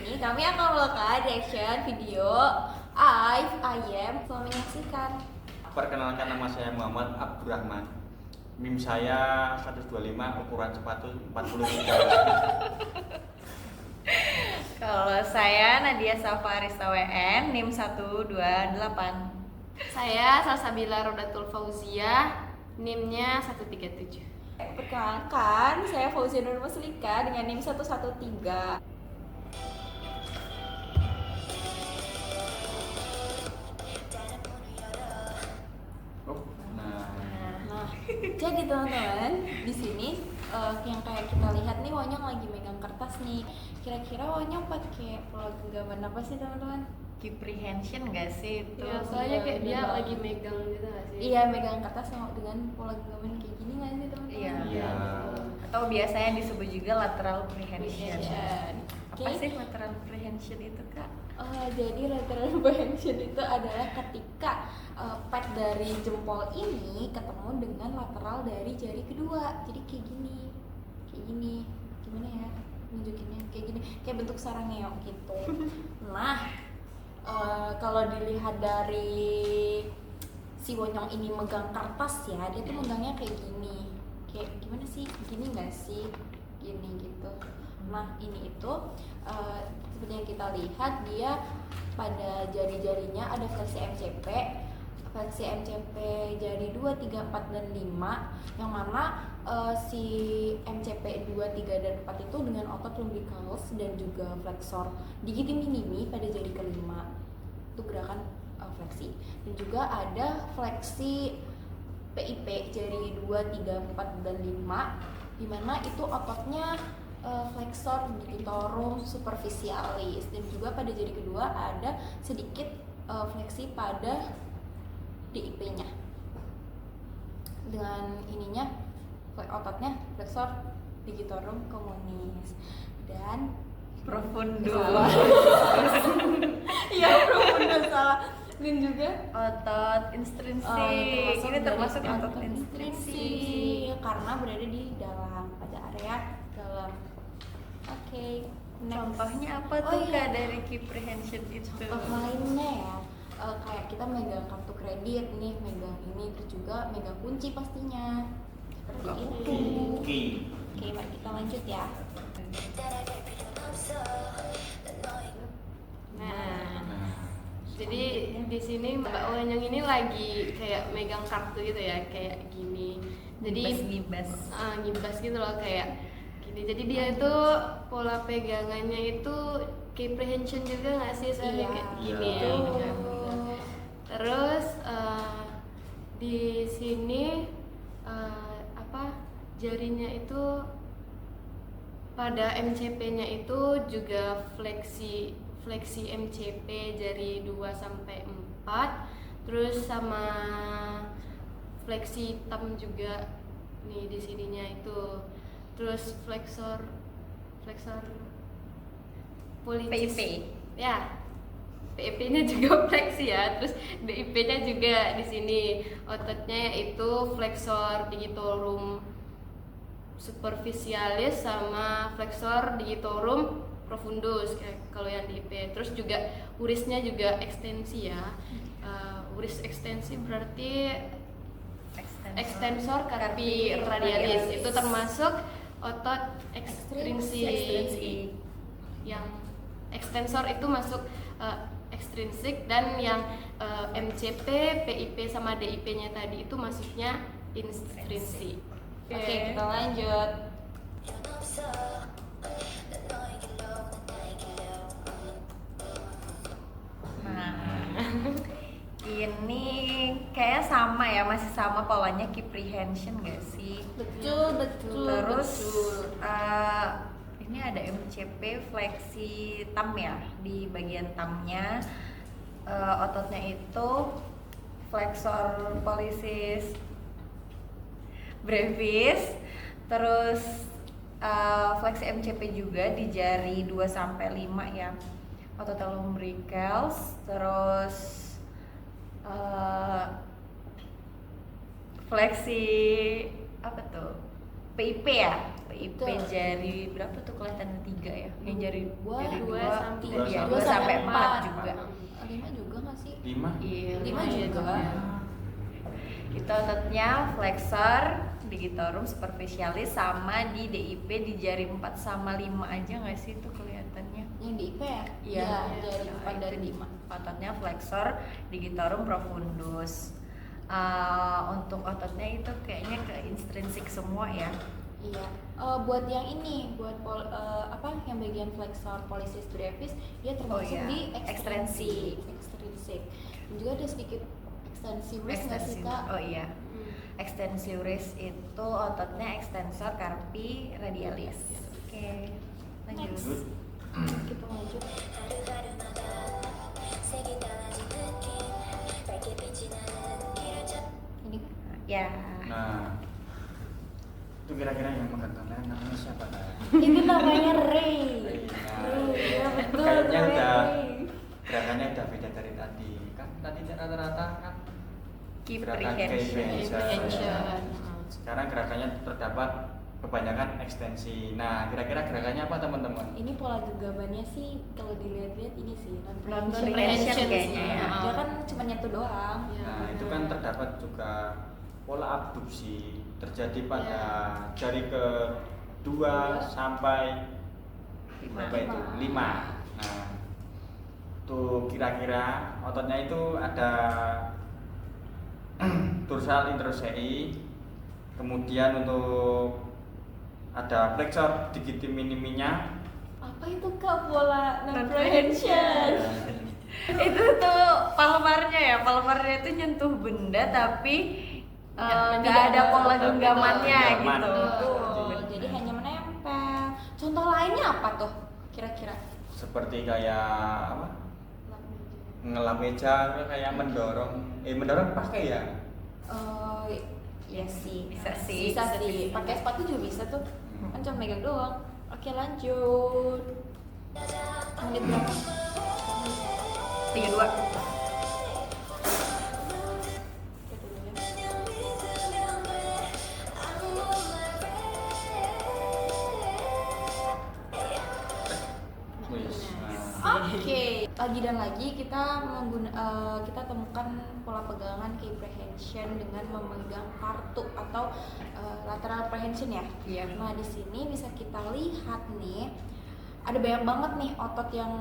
sini kami akan melakukan reaction video ayam. Selamat menyaksikan. Perkenalkan, nama saya Muhammad Abdurrahman. NIM saya 125, ukuran sepatu 43. Kalau saya Nadia Safarista WN, NIM 128. Saya Salsabila Rodatul Fauzia, NIM-nya 137. Perkenalkan, saya Fauzia Nur Maslika dengan NIM 113. Nah, jadi teman-teman, di sini yang kayak kita lihat nih, Wonyong lagi megang kertas nih. Kira-kira Wonyong pakai pola genggaman apa sih teman-teman? Comprehension nggak sih itu? Iya, soalnya kayak dia bener. lagi megang gitu nggak sih? Iya, megang kertas sama dengan pola genggaman kayak gini nggak sih teman-teman? Iya. Iya. Atau biasanya disebut juga lateral comprehension. Apa Oke. sih lateral comprehension itu, Kak? Jadi lateral comprehension itu adalah ketika pad dari jempol ini ketemu dengan lateral dari jari kedua. Jadi kayak gini, gimana ya nunjukinnya, kayak gini, kayak bentuk sarang ngeok gitu. Nah, kalau dilihat dari si Wonyong ini megang kertas ya, dia tuh megangnya kayak gini, kayak gimana sih, gini nggak sih, gini gitu. Nah, ini itu seperti yang kita lihat, dia pada jari-jarinya ada fleksi MCP jari 2, 3, 4, dan 5, yang mana si MCP 2, 3, dan 4 itu dengan otot lumbricalis dan juga flexor digiti minimi pada jari kelima, itu gerakan fleksi. Dan juga ada fleksi PIP jari 2, 3, 4, dan 5, dimana itu ototnya flexor digitorum superficialis, dan juga pada jari kedua ada sedikit fleksi pada DIP-nya dengan ininya ototnya flexor digitorum communis dan Profundus. salah. Iya, profundus salah. Dan juga Otot intrinsik. Ini termasuk otot intrinsik. karena berada di dalam, pada area dalam. Oke, next. Contohnya apa Oh tuh, iya. Kak, dari comprehension itu? Lainnya ya, kayak kita megang kartu kredit nih, megang ini, terus juga megang kunci pastinya, seperti itu. Oke. Oke, mari kita lanjut ya. Nah, jadi di sini Mbak Wonyong ini lagi kayak megang kartu gitu ya, kayak gini. Jadi Ngibas. ngibas gitu loh, kayak gini. Jadi dia itu pola pegangannya itu comprehension juga nggak sih, soalnya Iya, kayak gini iya. ya. betul. Terus di sini jarinya itu pada MCP-nya itu juga fleksi MCP jari 2 sampai 4, terus sama fleksi thumb juga nih di sininya itu. Terus flexor pollicis. PIP. Ya, PIP-nya juga fleksi ya. Terus DIP-nya juga di sini. Ototnya yaitu flexor digitorum superficialis sama flexor digitorum profundus kalau yang DIP. Terus juga urisnya juga ekstensi ya. Uris ekstensi berarti extensor carpi radialis. Itu termasuk otot ekstrinsik. Yang ekstensor itu masuk ekstrinsik, dan yang MCP, PIP sama DIP-nya tadi itu masuknya intrinsik. Oke, kita lanjut. Nah, ini kayak sama ya, masih sama polanya comprehension nggak sih? Betul. Terus betul. ini ada MCP fleksi thumb ya, di bagian thumbnya ototnya itu flexor pollicis brevis, terus fleksi MCP juga di jari 2 sampai 5 ya, otot lumbricalis, terus fleksi apa tuh? PIP ya, PIP Betul. jari berapa tuh kelihatan 3 ya? Yang jari Dua, jari dua 2 sampai- iya, dua 2 sampai sampai 4 empat. juga. 5 juga nggak sih? 5. Iya, Lima lumayan juga. ya. Kita ototnya flexor, digitorum superficialis sama di DIP di jari 4 sama 5 aja nggak sih itu kelihatannya? Yang di IP ya? Iya, Dari 4 dari 5. Ototnya flexor, digitorum profundus. Untuk ototnya itu kayaknya ke intrinsik semua ya. Iya. Buat yang ini, buat yang bagian flexor pollicis brevis, dia termasuk iya. di ekstensi. Ekstrinsik. Dan juga ada sedikit ekstensivis nggak sih Extensive. kak? Oh iya. Extensioris itu ototnya extensor carpi radialis. Oke, lanjut. Next. Kita lanjut. Ini Ya. Nah, itu kira-kira yang megang kamera namanya siapa Kak? itu namanya Ray. Nah, Iya betul. kayaknya Ray. udah gerakannya udah beda dari tadi. Kan tadi rata-rata kan Key gerakan prehension. prehension. Sekarang gerakannya terdapat kebanyakan ekstensi. Nah, kira-kira gerakannya apa teman-teman? Ini pola genggamannya sih kalau dilihat-lihat ini sih Non non-prehension. prehension Prehension kayaknya ya. Dia kan cuma nyentuh doang. Iya. Nah, itu kan terdapat juga pola abduksi terjadi pada Ya. jari kedua sampai berapa itu? 5. Nah, tuh kira-kira ototnya itu ada dorsal interossei, kemudian untuk ada flexor digiti miniminya. Apa itu kak pola non-prehension? Itu tuh palmarnya ya, palmarnya itu nyentuh benda tapi nggak tidak ada pola ada genggamannya genggaman. gitu. Betul. Jadi hanya menempel. Contoh lainnya apa tuh? Kira-kira? Seperti kayak apa? Ngelap meja, kayak mendorong pakai ya. Iya sih. Bisa sih. Bisa sih. Pakai sepatu juga bisa tuh. Kan cuma megang doang. Oke lanjut. Menit berapa? 32. Oke, dulu ya. Wis. Nah, Oke, lagi dan lagi kita kita temukan pola pegangan key prehension dengan memegang kartu atau lateral prehension ya. Iya. Nah di sini bisa kita lihat nih ada banyak banget nih otot yang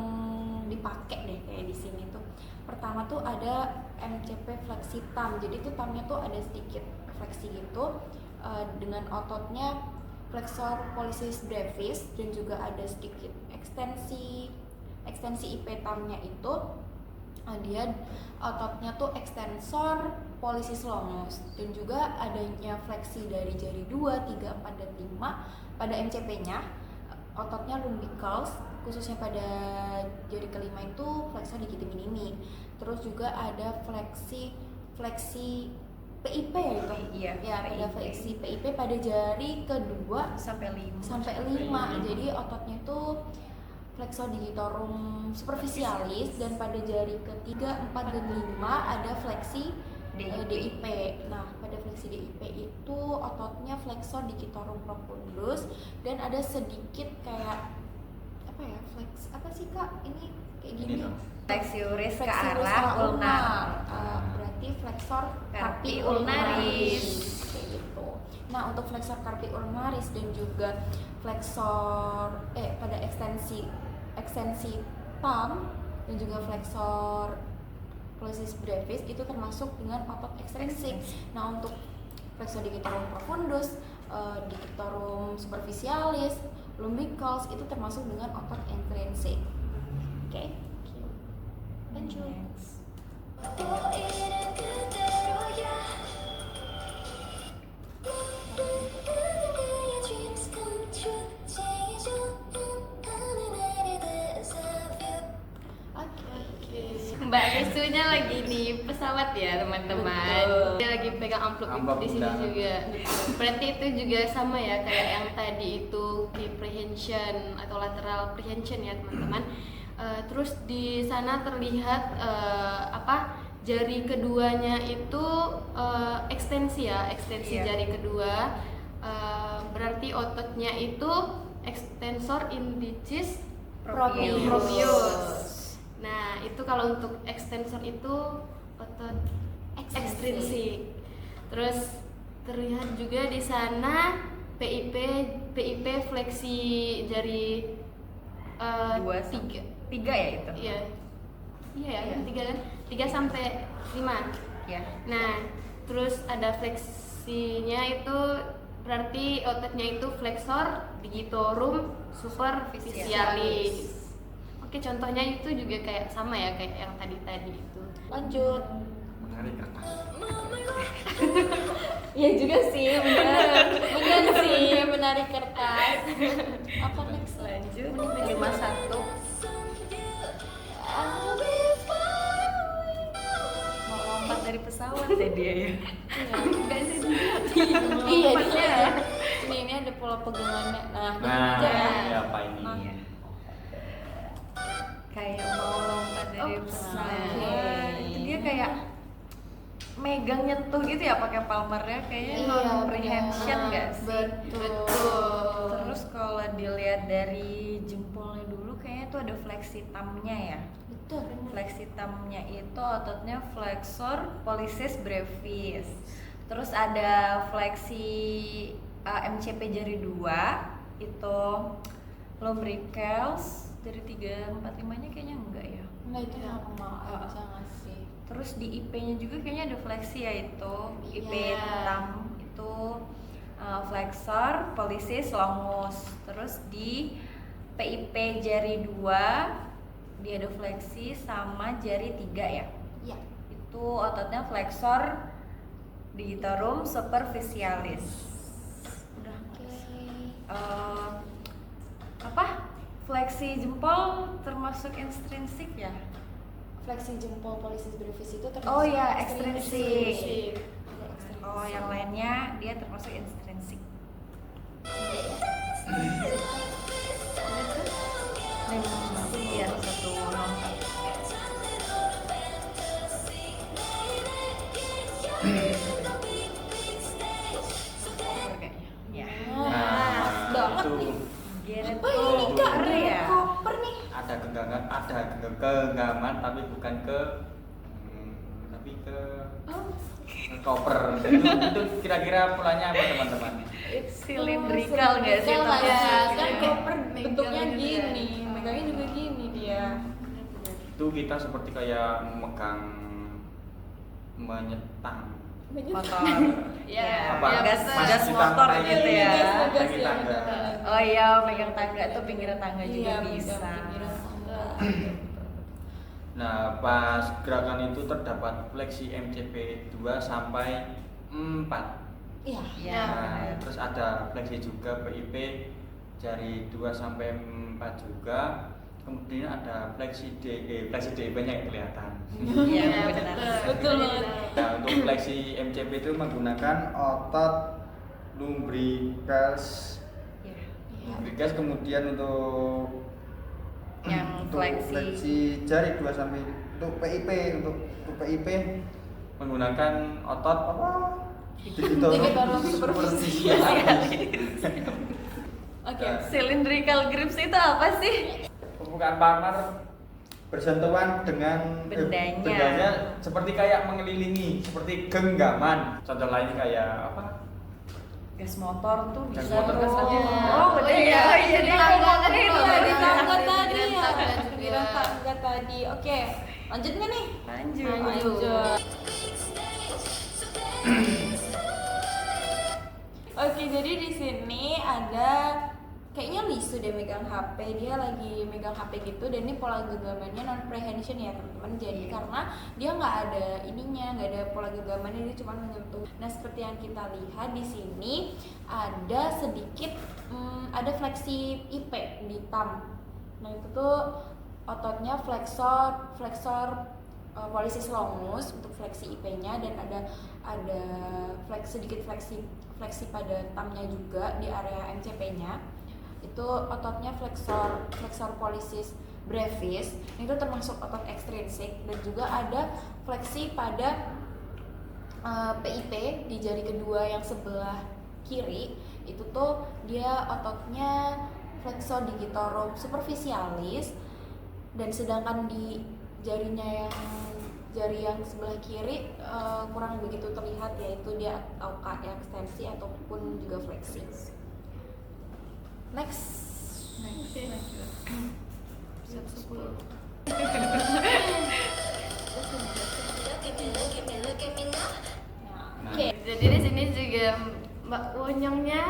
dipakai deh kayak di sini tuh. Pertama tuh ada MCP fleksi thumb. Jadi tuh thumbnya tuh ada sedikit fleksi gitu dengan ototnya flexor pollicis brevis dan juga ada sedikit ekstensi IP thumbnya itu dia ototnya tuh extensor pollicis longus dan juga adanya fleksi dari jari 2, 3, 4 dan 5 pada MCP-nya ototnya lumbicals khususnya pada jari kelima itu flexor digiti minimi. Terus juga ada fleksi PIP ya itu. Iya, Ya, ada PIP. fleksi PIP pada jari kedua Sampai 5. sampai 5. Jadi ototnya itu flexor digitorum superficialis dan pada jari ketiga, 4 dan 5 ada fleksi DIP. Nah, pada fleksi DIP itu ototnya flexor digitorum profundus dan ada sedikit kayak apa ya? Flex apa sih Kak? Ini kayak gini. ini dong. Flexioris ke Flexilis arah ulnar. Berarti flexor Carpi carpi ulnaris. kayak gitu. Nah, untuk flexor carpi ulnaris dan juga flexor pada ekstensi thumb dan juga flexor pollicis brevis itu termasuk dengan otot ekstensik. Nah, untuk flexor digitorum profundus, digitorum superficialis, lumbicals itu termasuk dengan otot intrinsik. Oke. Lanjut. Next. Mbak Risunya lagi di pesawat ya teman-teman. Betul. Dia lagi pegang amplop Amplop di sini undangan. juga. Berarti itu juga sama ya kayak yang tadi itu key prehension atau lateral prehension ya teman-teman. Terus di sana terlihat jari keduanya itu ekstensi ya, ekstensi Iya. jari kedua berarti ototnya itu extensor indicis Proprius. proprius. Nah, itu kalau untuk extensor itu otot ekstrinsik. Terus terlihat juga di sana PIP fleksi jari Dua tiga ya itu. Iya. Iya ya, Iya. 3 kan? 3 sampai 5. Ya. Nah, terus ada fleksinya itu berarti ototnya itu flexor digitorum superficialis. Oke, contohnya itu juga kayak sama ya kayak yang tadi itu. Lanjut. Menarik kertas. Iya juga sih, benar. Benar sih, menarik kertas. Apa next? Lanjut 51. Mau lompat dari pesawat ya dia ya. Iya, ini ada pola pegangannya. Nah, Nah, aja ya. ini apa ini? Iya. Kayak mau lompat dari Oh, pesawat. oke. Itu dia kayak megang nyentuh gitu ya pakai palmernya, kayaknya Iya, non prehension benar. nggak sih? Betul. Terus kalau dilihat dari jempolnya dulu kayaknya tuh ada fleksi thumb-nya ya. Betul, benar. Fleksi thumb-nya itu ototnya flexor pollicis brevis. Terus ada fleksi MCP jari 2 itu lumbricals jari 3, 4, 5-nya kayaknya enggak ya. Nah, itu normal aja nggak sih? Terus di IP-nya juga kayaknya ada fleksi yaitu IP Iya. thumb itu flexor pollicis longus. Terus di PIP jari 2 dia ada fleksi sama jari 3 ya. Iya. Itu ototnya flexor digitorum superficialis. Udah. Oke. Apa? Fleksi jempol termasuk intrinsik ya? Fleksi jempol pollicis brevis itu termasuk Oh ya, ekstrinsik. ekstrinsik. Oh, yang lainnya dia termasuk intrinsik. Biar satu lompat. Kayaknya. Ya. Nah, banget itu nih. Geret Oh, ini Kak, koper ada ya. koper nih. ada genggaman tapi bukan ke tapi ke koper. Itu kira-kira polanya apa teman-teman? Silindrikal nggak sih? Silindrikal Tapi ya, kan ya. koper Megang bentuknya juga. gini, megangnya juga gini dia. Itu kita seperti kayak memegang menyetang Motor. Ya, apa? ya, gas betul. gas Kita motor naik gitu ya. Gas, gas, naik ya, tangga. benar. Oh iya, megang tangga tuh pinggiran tangga juga Iya, bisa. megang pinggiran tangga. Nah, pas gerakan itu terdapat fleksi MCP 2 sampai 4. Iya. Iya. Nah, terus ada fleksi juga PIP jari 2 sampai 4 juga. Kemudian ada fleksi DE banyak yang kelihatan. Iya, benar. Betul banget. Nah, untuk fleksi MCP itu menggunakan otot lumbricals. Iya. Lumbricals kemudian untuk Yang untuk fleksi jari 2 sampai untuk PIP menggunakan otot apa? Digitorum superficialis. Oke. Cylindrical grips itu apa sih? Pembukaan palmar bersentuhan dengan Bendanya. seperti kayak mengelilingi, seperti genggaman. Contoh lainnya kayak apa? Gas motor tuh Gas bisa. motor, gas Oh, motor. oh, bener ya. Iya, dia ngomongin itu Dari ya. tangga tadi ya. Tangga juga. Pinggiran tangga tadi. Oke, lanjut nggak nih? Lanjut. Lanjut. Oke, jadi di sini ada kayaknya Lisu deh megang HP, dia lagi megang HP gitu, dan ini pola genggamannya non prehension ya teman-teman. Jadi karena dia nggak ada ininya, nggak ada pola genggamannya, dia cuma menyentuh. Nah, seperti yang kita lihat di sini ada sedikit ada fleksi IP di thumb. Nah, itu tuh ototnya flexor pollicis longus untuk fleksi IP-nya, dan ada sedikit fleksi pada thumb-nya juga di area MCP-nya. Itu ototnya flexor pollicis brevis, itu termasuk otot ekstrinsik, dan juga ada fleksi pada PIP di jari kedua yang sebelah kiri, itu tuh dia ototnya flexor digitorum superficialis, dan sedangkan di jari yang sebelah kiri kurang begitu terlihat, yaitu dia ekstensi ataupun juga fleksi. Next. Oke. Set 10. Nah, Oke. Jadi di sini juga Mbak Wonyongnya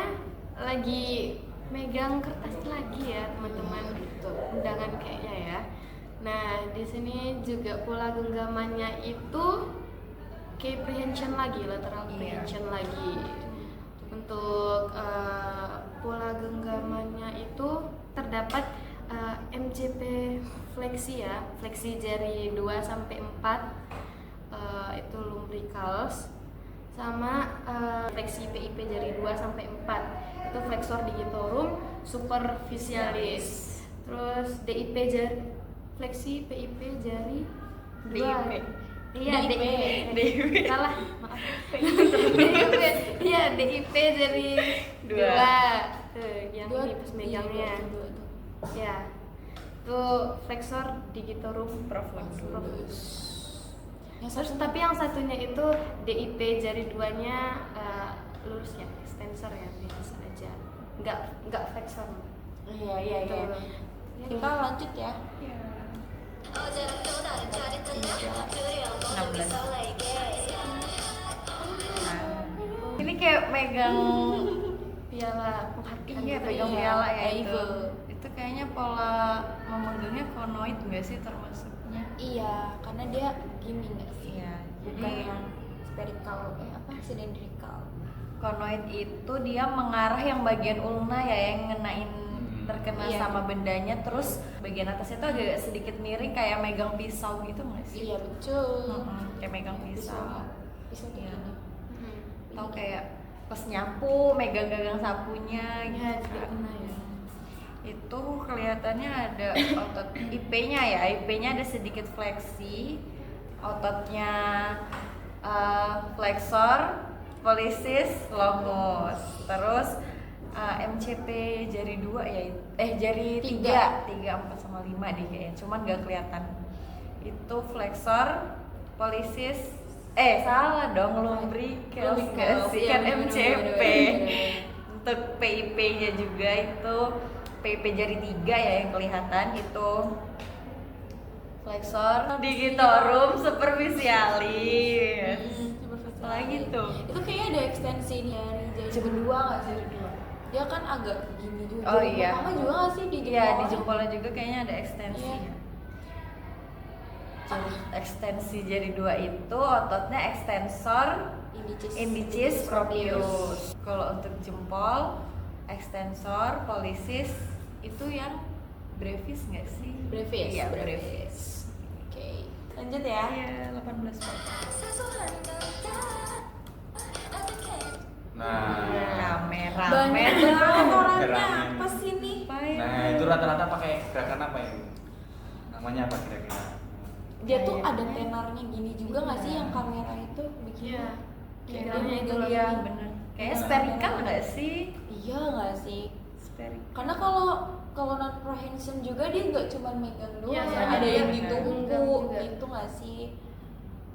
lagi megang kertas lagi ya teman-teman, gitu undangan kayaknya ya. Nah di sini juga pola genggamannya itu kayak prehension lagi, lateral prehension lagi. Untuk pola genggamannya itu terdapat MCP fleksi ya, fleksi jari 2 sampai 4 itu lumbricals, sama fleksi PIP jari 2 sampai 4 itu flexor digitorum superficialis. Terus DIP jari fleksi PIP jari 2. Iya, DIP. Salah, maaf. DIP. Iya, DIP jari 2. Tuh, yang dua, ini pas megangnya. dua. Ya. Itu flexor digitorum profundus. Terus tapi yang satunya itu DIP jari 2-nya lurus ya, extensor ya, biasa aja. Enggak flexor. Iya. Tuh. Kita lanjut ya. 16. Nah, ini kayak megang Piala penghargaan. iya gitu pegang Iya, piala ya kayak itu. itu. Itu kayaknya pola memegangnya konoid nggak sih termasuknya? Iya, karena dia gini nggak sih? Iya, Bukan jadi yang spherical, cylindrical. konoid itu dia mengarah yang bagian ulna ya, yang ngenain terkena Iya. sama bendanya, terus bagian atasnya tuh agak sedikit miring kayak megang pisau gitu nggak sih? Iya betul. Kayak megang pisau. Pisau Iya. kayak gini. Atau kayak pas nyapu megang gagang sapunya Ya, gitu juga kan. pernah ya. Itu kelihatannya ada otot IP-nya ya, IP-nya ada sedikit fleksi, ototnya flexor, pollicis, longus, terus MCP jari 2 ya, jari 3, 4 sama 5 deh kayaknya, cuman gak kelihatan. Itu flexor, pollicis, salah dong, lumbricals gak sih, Iya, kan bener, MCP. bener. Untuk PIP-nya juga itu PIP jari 3 ya yang kelihatan, itu flexor digitorum superficialis. Apalagi tuh? Itu kayaknya ada ekstensi dari jari kedua nggak sih? Dia kan agak gini juga. Oh Jari iya. pertama juga nggak sih di Iya, di jempolnya? jempolnya juga kayaknya ada ekstensinya. Iya. Ekstensi jari 2 itu ototnya extensor indicis proprius. Kalau untuk jempol, extensor pollicis itu yang brevis nggak sih? Brevis. Iya, brevis. Oke, lanjut ya. Iya, 18 Pak. Nah, Banyak Rame-rame. banget orangnya. Rame. Apa sih nih? nah itu rata-rata pakai gerakan apa itu? Namanya apa kira-kira? Dia tuh ada tenarnya gini juga nggak sih yang kamera itu bikin? Iya. Kayak Megangnya dia itu megang Iya, gini. bener. Kayaknya Iya. spherical nggak sih? Iya nggak sih? Spherical. Karena kalau non prehension juga dia nggak cuma megang doang, Iya, ada yang benar. ditumpu Genggam juga. gitu nggak sih?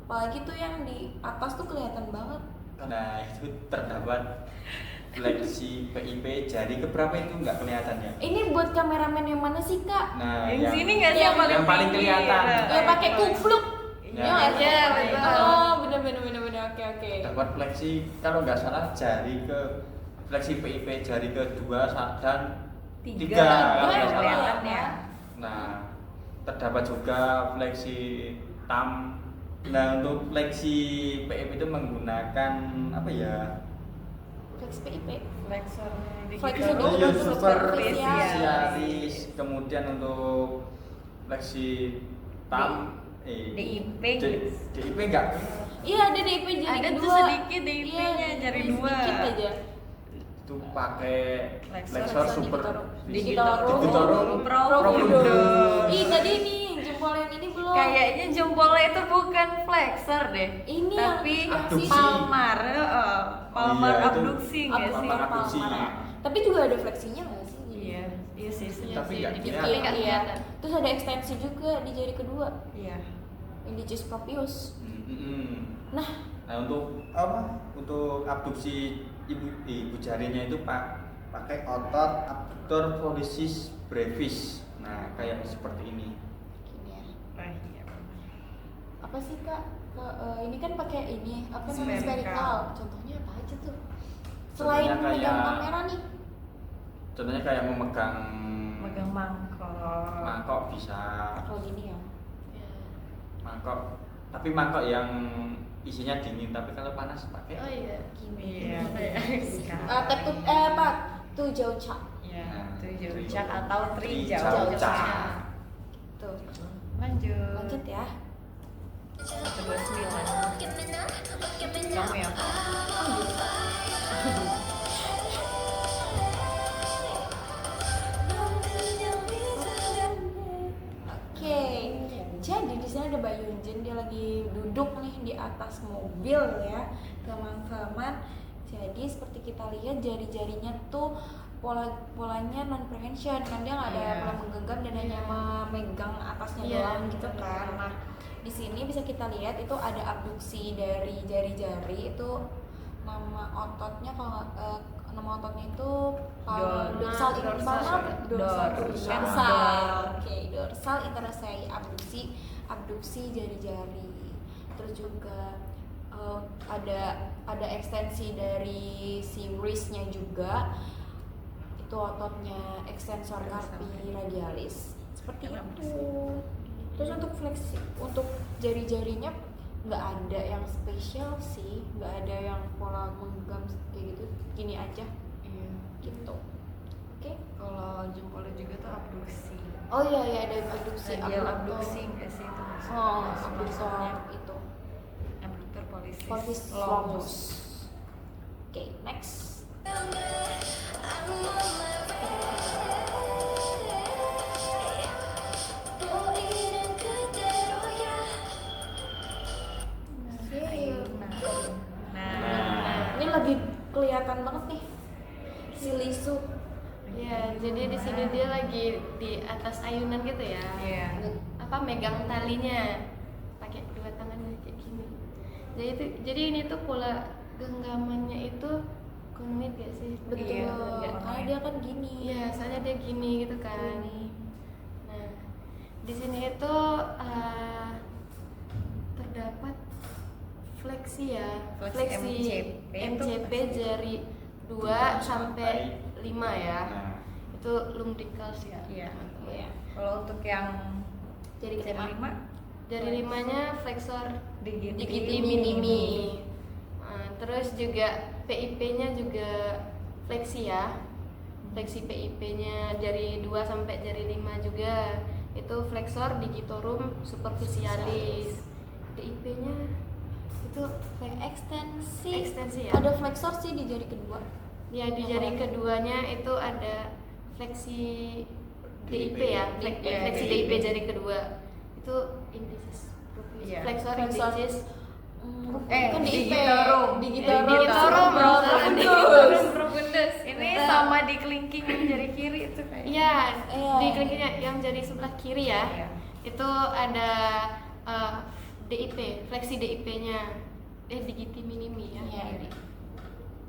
Apalagi tuh yang di atas tuh kelihatan banget. Nah itu terdapat fleksi PIP jari keberapa itu nggak kelihatan ya? Ini buat kameramen yang mana sih kak? Nah Yang sini nggak sih yang yang paling tinggi? kelihatan. Ya pakai kupluk. Ya, Iya nggak sih? iya, betul. Oh bener oke. Terdapat fleksi kalau nggak salah jari ke fleksi PIP jari kedua dan Tiga. tiga kalau Tiga nggak salah. kelihatan ya. Nah terdapat juga fleksi tam. Nah untuk fleksi PIP itu menggunakan apa ya? Flex PIP. Flexor Flexor Oh itu iya, superficialis. Kemudian untuk fleksi tam DIP DIP enggak? Iya ada DIP jari Ada tuh kedua. sedikit DIP-nya, Iya, jari sedikit 2. aja. Itu pakai Flexor flexor super digitorum digitorum profundus. Ih tadi nih jempol yang ini belum. kayaknya jempolnya itu bukan flexor deh. Ini tapi yang abduksi. palmar, palmar Iya, itu abduksi nggak sih? palmar abduksi. palmar. Tapi juga ada fleksinya nggak sih? Iya, iya sih. Iya Tapi sih, nggak dikit kelihatan. tapi nggak Iya. kelihatan. Terus ada ekstensi juga di jari kedua, Iya. indicus proprius. Nah, Untuk apa? Untuk abduksi ibu jarinya itu pakai otot abductor pollicis brevis. Nah, kayak seperti ini. gini ya. Nah, iya. Apa sih kak? Ini kan pakai ini apa namanya Spherical. spherical. Contohnya apa aja tuh? Selain Contohnya megang kayak- kamera nih. Contohnya kayak memegang Megang mangkok. mangkok bisa, Kalau gini ya. Ya. mangkok. Tapi mangkok yang isinya dingin, tapi kalau panas pakai. Oh iya. Gini. Iya. Tap tuh apa? Tuh jauh cak. Iya, Nah, trijaucak atau trijaucak. Trijaucak. Tuh. Lanjut. Lanjut ya. 129. Kamu ya, Pak? Oke, jadi di sini ada Bayu Jin, dia lagi duduk nih di atas mobil ya, teman-teman. Jadi seperti kita lihat jari-jarinya tuh polanya non prehension kan, dia nggak ada Iya. pola menggenggam dan hanya memegang atasnya Iya, doang gitu betul. kan. Nah, di sini bisa kita lihat itu ada abduksi dari jari-jari, itu nama ototnya kalau nama ototnya itu dorsal Dorsal. dorsal. Oke, dorsal interosei abduksi jari-jari. Terus juga ada ekstensi dari si wristnya juga. Itu ototnya extensor carpi radialis. Seperti itu. Terus untuk fleksi, untuk jari-jarinya nggak ada yang spesial sih, nggak ada yang pola menggenggam kayak gitu, gini aja Iya. gitu. Oke. Kalau jempolnya juga tuh abduksi. Oh iya ya, ada abduksi. Radial abduksi nggak sih itu maksudnya? Oh, Maksudnya abduktor itu. abductor pollicis Pollicis longus. Oke, next. Nah, Ini lagi kelihatan banget nih si Lisu. Ya, jadi di sini dia lagi di atas ayunan gitu ya. Iya. Apa megang talinya pakai kedua tangannya kayak gini. Jadi ini tuh pola genggamannya itu konoid gak sih? Betul. Iya, Karena dia kan gini. Iya, soalnya dia gini gitu kan. Gini. Nah, di sini itu terdapat fleksi ya, Fleksi MCP itu MCP fleksi. jari 2 sampai 5 ya. Nah, Itu lumbricals ya. Iya. teman-teman. Iya. Kalau untuk yang Jari jari kelima. 5 Jari 5-nya flexor digiti digiti minimi. Nah, terus juga PIP-nya juga fleksi ya. Fleksi PIP-nya jari 2 sampai jari 5 juga. Itu flexor digitorum superficialis. DIP-nya itu Ekstensi. ya. Ada flexor sih di jari kedua. Ya, di jari keduanya itu ada fleksi DIP ya, DIP. fleksi Iya, DIP jari kedua. Itu indicis. Iya. Flexor Flexor. indicis. Kan di IP. digitorum. Digitorum. Digitorum. Profundus. Profundus. ini sama di kelingking yang jari kiri itu kayak Iya, Iya. di kelingkingnya yang jari sebelah kiri ya. Iya. Itu ada DIP, fleksi DIP-nya. Digiti minimi ya. Iya.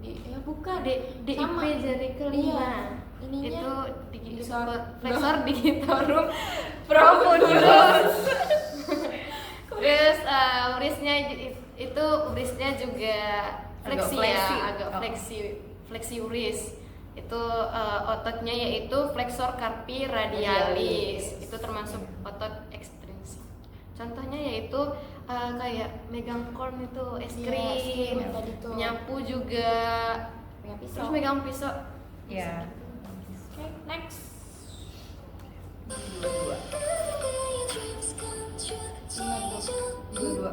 Ya bukan. DIP Sama. jari kelima. Iya. Ininya Itu digiti disorot. flexor digitorum profundus. Terus itu wristnya juga fleksi, Agak fleksi. ya, agak Oh. fleksi wrist. Itu ototnya yaitu flexor carpi radialis. Itu termasuk otot ekstrinsi. Contohnya yaitu kayak megang corn itu es Iya, krim, es krim yang tadi tuh. menyapu juga, Punya pisau. terus megang pisau. ya Oke, next. dua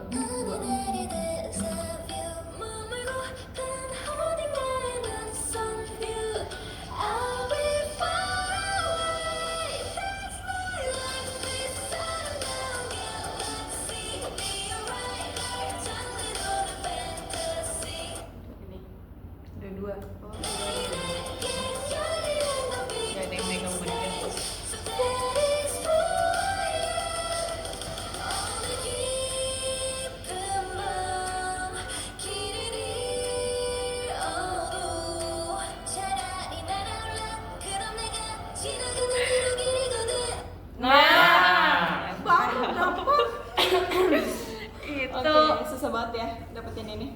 ya dapetin ini.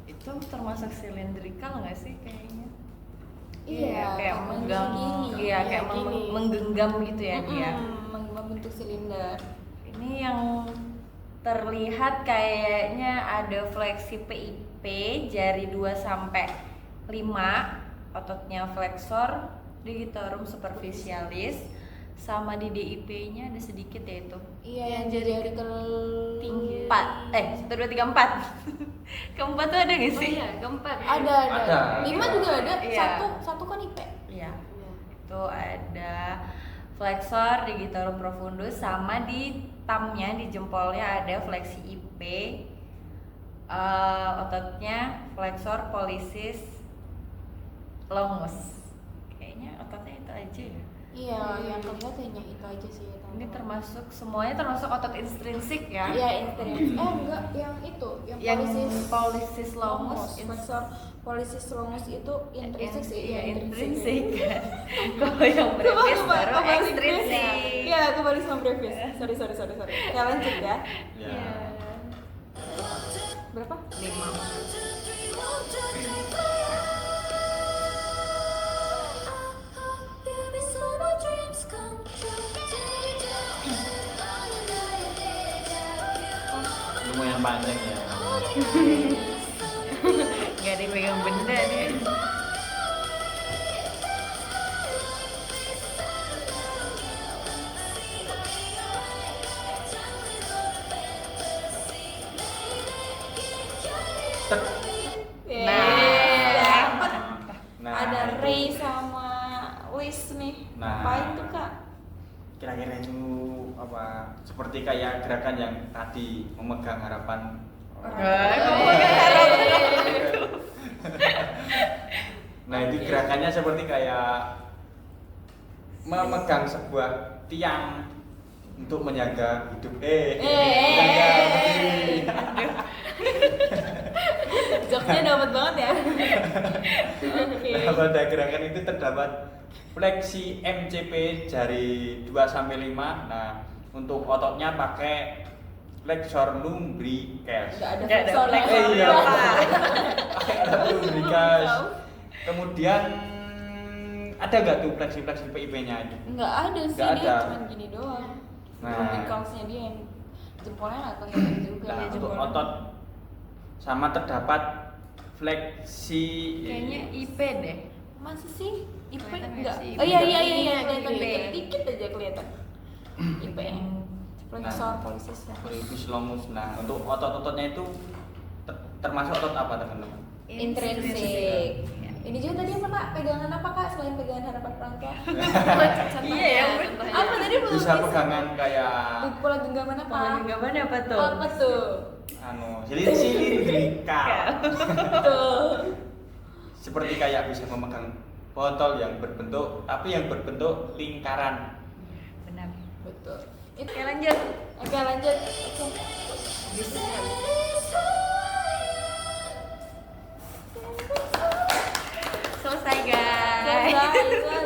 Itu termasuk silindrikal nggak sih kayaknya? Iya, kayak emang menggenggam, segini. iya Iya, kayak gini. menggenggam gitu ya dia. Membentuk silinder. Ini yang terlihat kayaknya ada fleksi PIP jari 2 sampai 5, ototnya flexor, digitorum superficialis, sama di DIP-nya ada sedikit ya itu. Iya, Yang yang jari jari tinggi. keempat. 1 2 3 4. Keempat tuh ada nggak Oh sih? iya, keempat. Ada. Ada. 5 juga ada. Iya. Satu kan IP. Iya. Iya. Itu ada flexor digitorum profundus, sama di tamnya di jempolnya ada fleksi IP, ototnya flexor pollicis longus. Kayaknya ototnya itu aja ya. Iya, yang kelihatan hanya itu aja sih. Ini termasuk semuanya termasuk otot intrinsik ya. Iya, intrinsik. Enggak, yang itu, yang pollicis longus, Flexor pollicis longus itu intrinsik sih. Iya, Iya, intrinsik. Kalau yang brevis baru ekstrinsik. Iya, kembali sama brevis. Sorry. Ya lanjut ya. Ya. Berapa? 5. Lumayan panjang ya. Gak ada yang pegang benda nih. Tek. Dapat. Nah, Ada itu. Ray sama Liz nih. Nah. Ngapain tuh, Kak? Kira-kira itu apa? Seperti kayak gerakan yang tadi memegang harapan orang. Nah, itu gerakannya seperti kayak memegang sebuah tiang untuk menjaga hidup. Menjaga berdiri. Jokesnya dapat banget ya. Oke. Nah, pada gerakan itu terdapat fleksi MCP jari 2 sampai 5. Nah, untuk ototnya pakai flexor lumbricalis. Enggak ada Nggak ada flexor. flexor. Iya. Pakai alat lumbricalis. Kemudian ada nggak tuh fleksi PIP-nya itu? Enggak ada sih, Nggak dia ada. cuma gini doang. Nah. Lumbricalsnya dia yang jempolnya nggak kelihatan juga. Nah, ya, untuk jempolnya. otot sama terdapat fleksi Kayaknya IP deh. Masa sih? IP Kelihatan nggak enggak? sih? Oh iya Iya, kelihatan IP. dikit aja kelihatan. IP nya. Flexor pollicis ya. pelvis longus. Nah, untuk otot-ototnya itu termasuk otot apa, teman-teman? Intrinsik. Ini juga tadi apa, Kak? Pegangan apa, Kak, selain pegangan harapan orang tua? Iya ya. Apa tadi belum Bisa pegangan kayak pola genggaman apa? Genggaman apa tuh? Apa tuh? silindrikal. Tuh. Seperti kayak bisa memegang botol yang berbentuk lingkaran. Benar. Betul. Oke lanjut. Oke, lanjut. Selesai guys. Selesai.